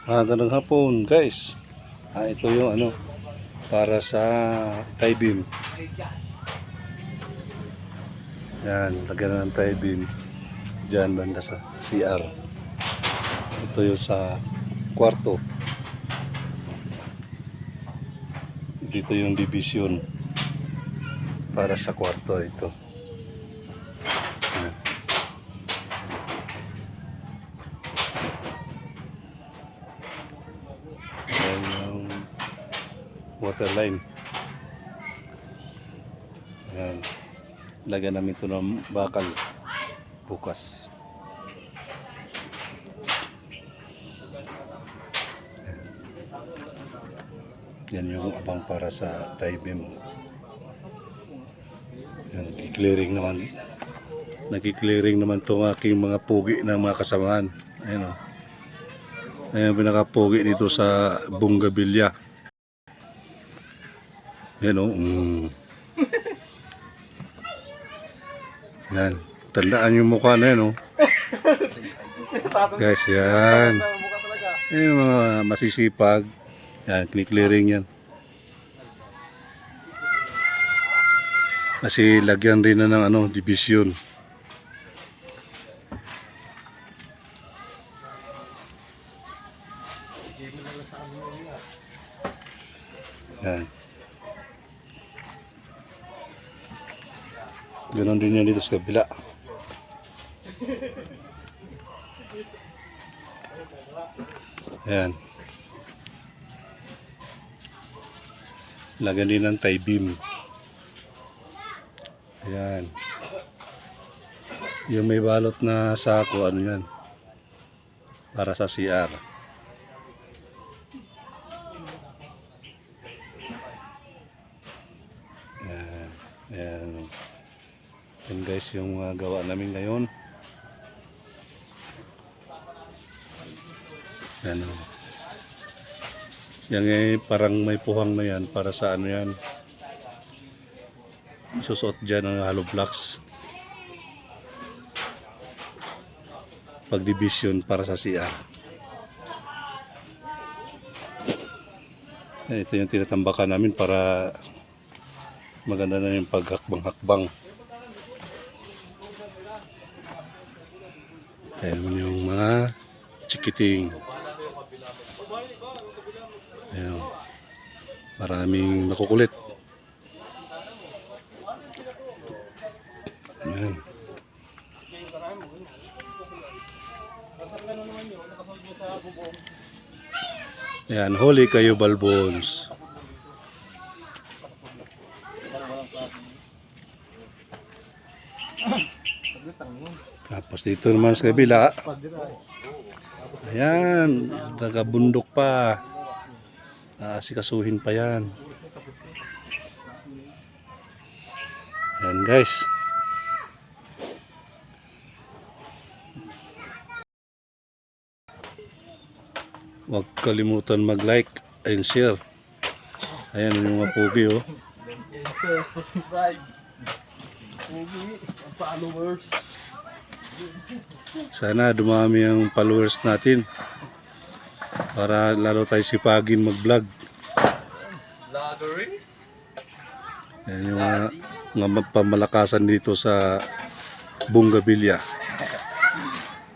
Magandang hapon guys. Ito yung para sa tie beam. Yan, lagyan na ng tie beam dyan banda sa CR. Ito yung sa kwarto. Dito yung division para sa kwarto ito. Yan. Yan yung water line. Yan. Lagyan namin ito ng bakal bukas. Yan yung abang para sa tie beam. Yan, i-clearing naman. Nag-clearing naman itong aking mga pugi ng mga kasamahan. Ayan o. Ayan pinaka-pugi dito sa Bunggabilya. Ayan o. Yan. Tandaan yung mukha na yan o. Guys, yan. Ayan mga masisipag. Yan, kini-clearing yan. Kasi lagyan rin na ng division. Yan. Ganon din yan dito sa kabila. Yan. Lagyan din ng tie beam. Ayan. Yung may balot na sako, ano yan? Para sa CR. Ayan. Ayan. Yan guys yung gawa namin ngayon. Ayan. Yan eh, parang may puhang na yan para sa ano yan. Susuot dyan ang hollow blocks. Pag-division para sa CR. Ito yung tinatambakan namin para maganda na yung paghakbang-hakbang. Ayan yung mga chikiting. Ayan. Maraming makukulit. Ayan. Ayan, huli kayo balbons. Tapos dito naman sa kabila. Ayan, nagabundok pa. Asikasuhin pa yan. Ayan guys. Huwag kalimutan mag-like and share. Ayan yung mga pugi oh. Sana dumami ang followers natin para lalo tayo sipagin mag-vlog. Ayan yung mga pamalakasan dito sa Bunggabilya.